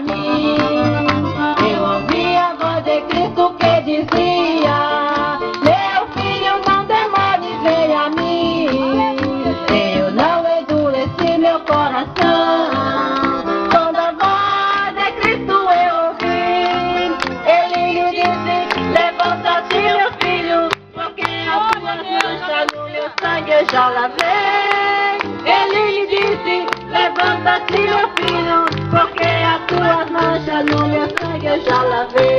mim. Eu ouvi a voz de Cristo que dizia: meu filho, não demore, vem a mim. Eu não endureci meu coração. Quando a voz de Cristo eu ouvi, ele me disse: levanta-te, meu filho, porque as tuas manchas no meu sangue eu já lavei. Ele me disse: levanta-te, meu filho, porque as tuas manchas no meu sangue eu já lavei.